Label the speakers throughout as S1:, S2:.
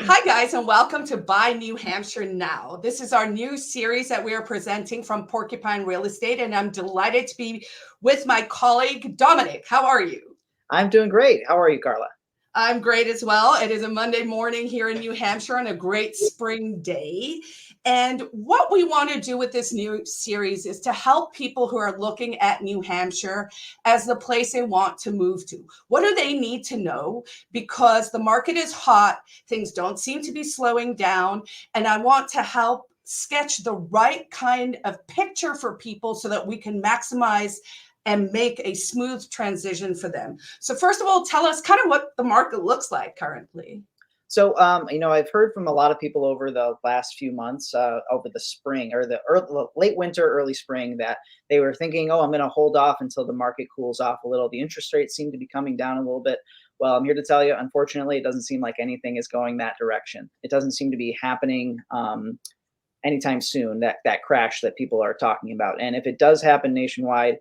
S1: Hi, guys, and welcome to Buy New Hampshire Now. This is our new series that we are presenting from Porcupine Real Estate, and I'm delighted to be with my colleague, Dominic. How are you?
S2: I'm doing great. How are you, Carla?
S1: I'm great as well. It is a Monday morning here in New Hampshire on a great spring day. And what we want to do with this new series is to help people who are looking at New Hampshire as the place they want to move to. What do they need to know? Because the market is hot, things don't seem to be slowing down, and I want to help sketch the right kind of picture for people so that we can maximize and make a smooth transition for them. So first of all, tell us kind of what the market looks like currently.
S2: So, I've heard from a lot of people over the last few months, over the spring or the late winter, early spring, that they were thinking, oh, I'm going to hold off until the market cools off a little. The interest rates seem to be coming down a little bit. Well, I'm here to tell you, unfortunately, it doesn't seem like anything is going that direction. It doesn't seem to be happening anytime soon, that crash that people are talking about. And if it does happen nationwide,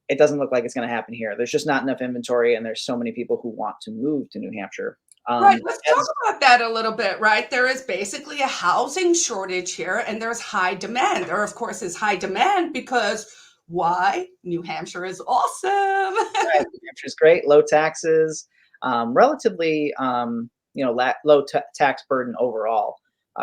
S2: it doesn't look like it's going to happen here. There's just not enough inventory, and there's so many people who want to move to New Hampshire.
S1: Right, let's talk about that a little bit, right? There is basically a housing shortage here, and there's high demand. There, of course, is high demand because why? New Hampshire is awesome.
S2: Right, New Hampshire is great, low taxes, relatively, low tax burden overall,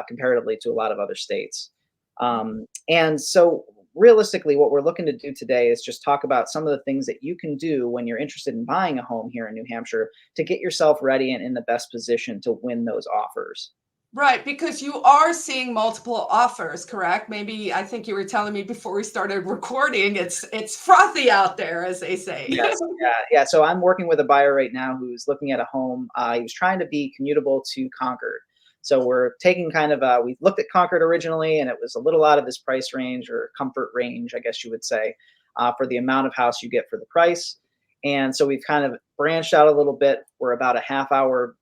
S2: comparatively to a lot of other states. And so realistically, what we're looking to do today is just talk about some of the things that you can do when you're interested in buying a home here in New Hampshire to get yourself ready and in the best position to win those offers.
S1: Right, because you are seeing multiple offers, correct? Maybe I think you were telling me before we started recording, it's frothy out there, as they say.
S2: Yes, yeah. So I'm working with a buyer right now who's looking at a home. He was trying to be commutable to Concord. So we're taking we looked at Concord originally, and it was a little out of this price range or comfort range, I guess you would say, for the amount of house you get for the price. And so we've kind of branched out a little bit. We're about a half-hour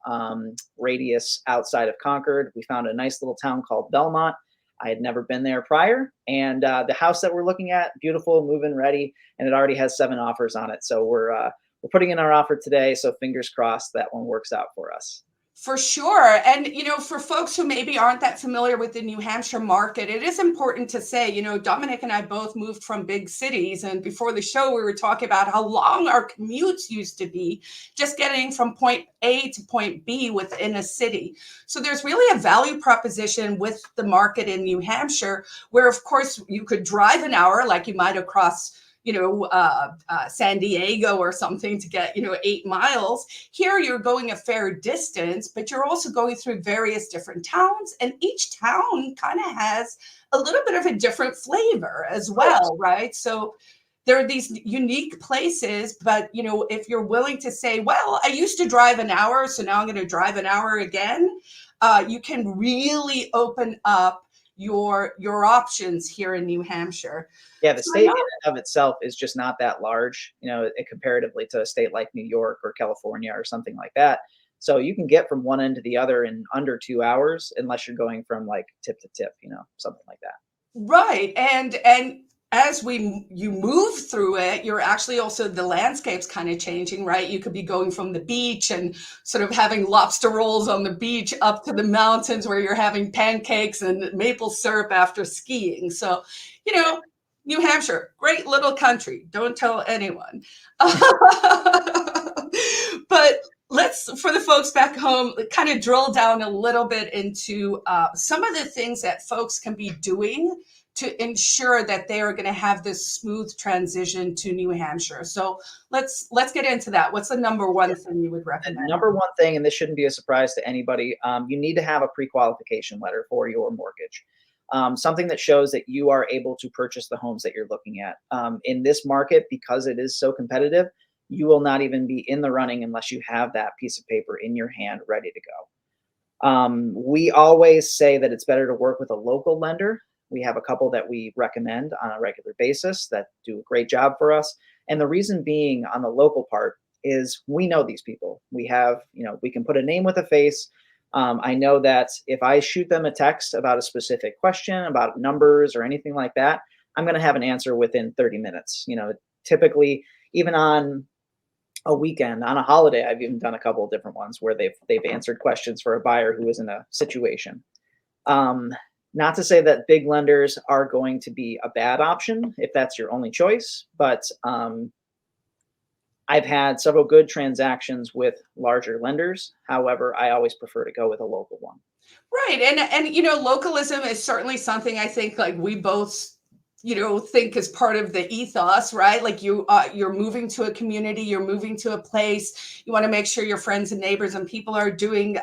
S2: radius outside of Concord. We found a nice little town called Belmont. I had never been there prior, and the house that we're looking at, beautiful, move-in ready, and it already has 7 offers on it. So we're putting in our offer today. So fingers crossed that one works out for us.
S1: For sure. And, for folks who maybe aren't that familiar with the New Hampshire market, it is important to say, Dominic and I both moved from big cities. And before the show, we were talking about how long our commutes used to be just getting from point A to point B within a city. So there's really a value proposition with the market in New Hampshire, where, of course, you could drive an hour like you might across San Diego or something to get, 8 miles. Here you're going a fair distance, but you're also going through various different towns, and each town kind of has a little bit of a different flavor as well, right? So there are these unique places, but, if you're willing to say, well, I used to drive an hour, so now I'm going to drive an hour again, you can really open up your options here in New Hampshire.
S2: Yeah, the state in and of itself is just not that large, comparatively to a state like New York or California or something like that. So you can get from one end to the other in under 2 hours, unless you're going from like tip to tip, something like that.
S1: Right. And as you move through it, you're actually also, the landscape's kind of changing, right? You could be going from the beach and sort of having lobster rolls on the beach up to the mountains where you're having pancakes and maple syrup after skiing. So, New Hampshire, great little country. Don't tell anyone. But let's, for the folks back home, kind of drill down a little bit into some of the things that folks can be doing to ensure that they are going to have this smooth transition to New Hampshire. So let's get into that. What's the number one thing you would recommend?
S2: Number one thing, and this shouldn't be a surprise to anybody, you need to have a pre-qualification letter for your mortgage. Something that shows that you are able to purchase the homes that you're looking at. In this market, because it is so competitive, you will not even be in the running unless you have that piece of paper in your hand ready to go. We always say that it's better to work with a local lender. We have a couple that we recommend on a regular basis that do a great job for us. And the reason being on the local part is we know these people. We have, we can put a name with a face. I know that if I shoot them a text about a specific question, about numbers or anything like that, I'm going to have an answer within 30 minutes. Typically, even on a weekend, on a holiday. I've even done a couple of different ones where they've answered questions for a buyer who was in a situation. Um, Not to say that big lenders are going to be a bad option if that's your only choice, but I've had several good transactions with larger lenders. However, I always prefer to go with a local one.
S1: Right. And localism is certainly something I think like we both think is part of the ethos, right? Like you're moving to a community, you're moving to a place, you want to make sure your friends and neighbors and people are doing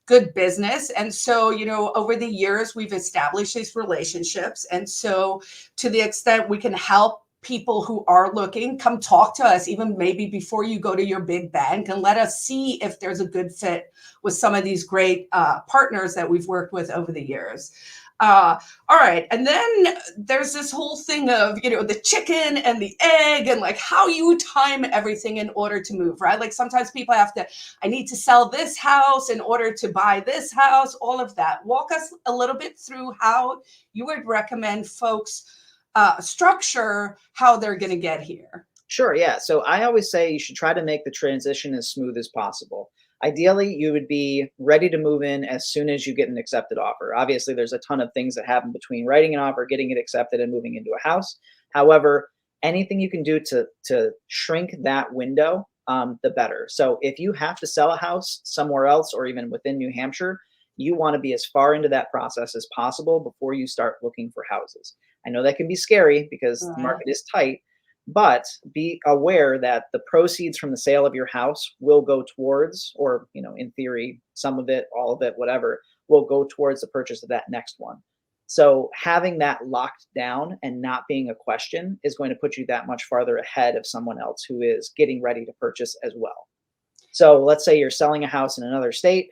S1: good business. And so, over the years we've established these relationships. And so to the extent we can help people who are looking, come talk to us even maybe before you go to your big bank, and let us see if there's a good fit with some of these great partners that we've worked with over the years. All right. And then there's this whole thing of, the chicken and the egg and like how you time everything in order to move, right? Like sometimes people I need to sell this house in order to buy this house, all of that. Walk us a little bit through how you would recommend folks structure how they're going to get here.
S2: Sure, yeah. So I always say you should try to make the transition as smooth as possible. Ideally, you would be ready to move in as soon as you get an accepted offer. Obviously, there's a ton of things that happen between writing an offer, getting it accepted, and moving into a house. However, anything you can do to shrink that window, the better. So if you have to sell a house somewhere else or even within New Hampshire, you want to be as far into that process as possible before you start looking for houses. I know that can be scary because the market is tight, but be aware that the proceeds from the sale of your house will go towards, or, in theory, some of it, all of it, whatever, will go towards the purchase of that next one. So having that locked down and not being a question is going to put you that much farther ahead of someone else who is getting ready to purchase as well. So let's say you're selling a house in another state.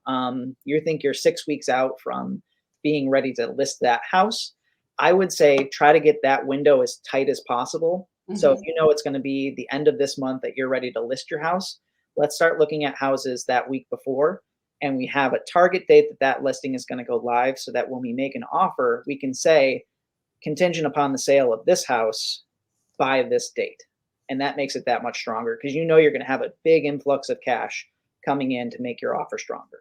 S2: You think you're 6 weeks out from being ready to list that house. I would say try to get that window as tight as possible. So if
S1: Mhm.
S2: you know it's going to be the end of this month that you're ready to list your house, let's start looking at houses that week before. And we have a target date that listing is going to go live, so that when we make an offer, we can say contingent upon the sale of this house by this date. And that makes it that much stronger because you're going to have a big influx of cash coming in to make your offer stronger.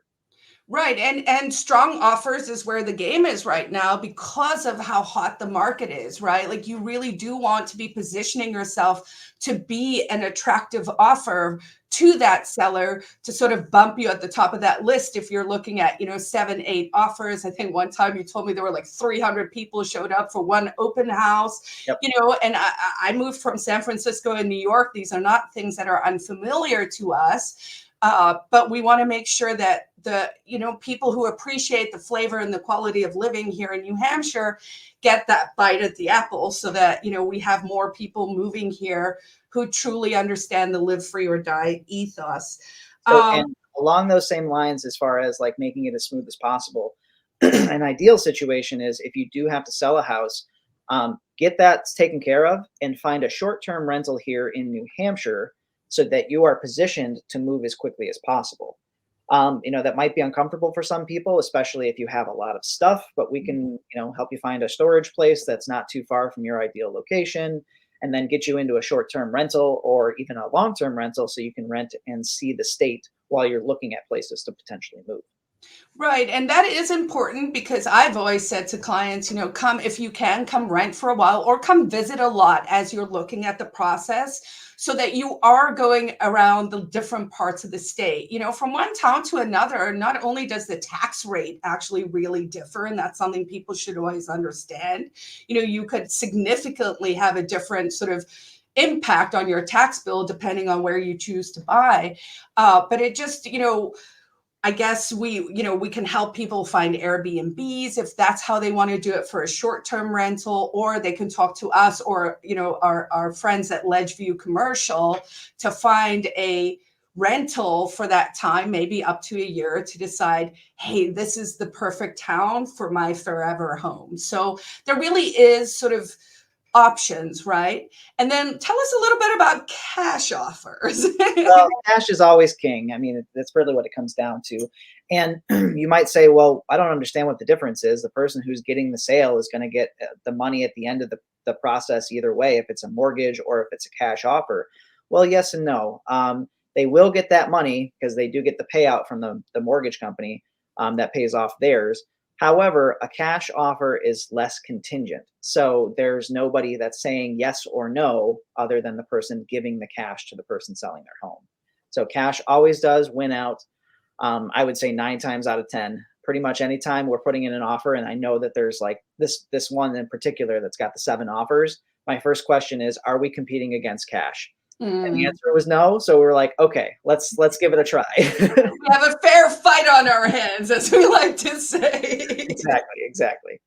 S1: Right. And strong offers is where the game is right now because of how hot the market is, right? Like you really do want to be positioning yourself to be an attractive offer to that seller to sort of bump you at the top of that list if you're looking at, 7, 8 offers. I think one time you told me there were like 300 people showed up for one open house,
S2: Yep.
S1: And I moved from San Francisco and New York. These are not things that are unfamiliar to us. But we want to make sure that the people who appreciate the flavor and the quality of living here in New Hampshire get that bite at the apple, so that we have more people moving here who truly understand the live free or die ethos.
S2: So, and along those same lines, as far as like making it as smooth as possible, an ideal situation is if you do have to sell a house, get that taken care of and find a short-term rental here in New Hampshire so that you are positioned to move as quickly as possible. That might be uncomfortable for some people, especially if you have a lot of stuff, but we can, help you find a storage place that's not too far from your ideal location, and then get you into a short-term rental or even a long-term rental so you can rent and see the state while you're looking at places to potentially move.
S1: Right. And that is important because I've always said to clients, come if you can, come rent for a while or come visit a lot as you're looking at the process, so that you are going around the different parts of the state. From one town to another, not only does the tax rate actually really differ, and that's something people should always understand, you could significantly have a different sort of impact on your tax bill depending on where you choose to buy. But it just, I guess we can help people find Airbnbs if that's how they want to do it for a short-term rental, or they can talk to us or, our friends at Ledgeview Commercial to find a rental for that time, maybe up to a year, to decide, hey, this is the perfect town for my forever home. So there really is sort of options, right? And then tell us a little bit about cash offers.
S2: Well, cash is always king. I mean, that's really what it comes down to. And you might say, well, I don't understand what the difference is. The person who's getting the sale is going to get the money at the end of the process either way, if it's a mortgage or if it's a cash offer. Well, yes and no. They will get that money because they do get the payout from the mortgage company that pays off theirs. However, a cash offer is less contingent. So there's nobody that's saying yes or no other than the person giving the cash to the person selling their home. So cash always does win out. I would say 9 times out of 10. Pretty much anytime we're putting in an offer, and I know that there's like this one in particular that's got the 7 offers. My first question is, are we competing against cash? And the
S1: Mm.
S2: answer was no. So we're like, okay, let's give it a try.
S1: We have a fair fight on our hands, as we like to say.
S2: Exactly, exactly.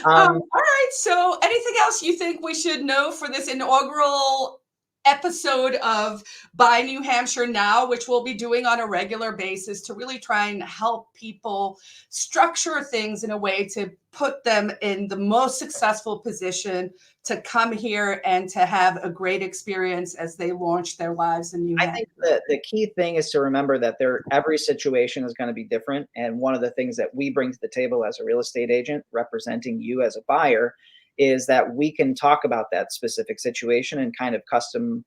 S1: All right. So, anything else you think we should know for this inaugural episode of Buy New Hampshire Now, which we'll be doing on a regular basis to really try and help people structure things in a way to put them in the most successful position to come here and to have a great experience as they launch their lives in New
S2: I
S1: Hampshire?
S2: think the key thing is to remember that every situation is going to be different. And one of the things that we bring to the table as a real estate agent representing you as a buyer is that we can talk about that specific situation and kind of custom,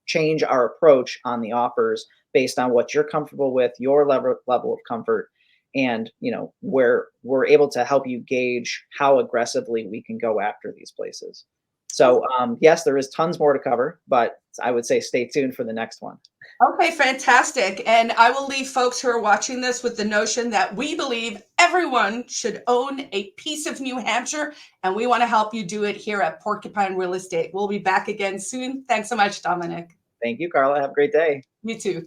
S2: change our approach on the offers based on what you're comfortable with, your level of comfort, and where we're able to help you gauge how aggressively we can go after these places. So yes, there is tons more to cover, but I would say stay tuned for the next one.
S1: Okay, fantastic. And I will leave folks who are watching this with the notion that we believe everyone should own a piece of New Hampshire, and we want to help you do it here at Porcupine Real Estate. We'll be back again soon. Thanks so much, Dominic.
S2: Thank you, Carla. Have a great day.
S1: You too.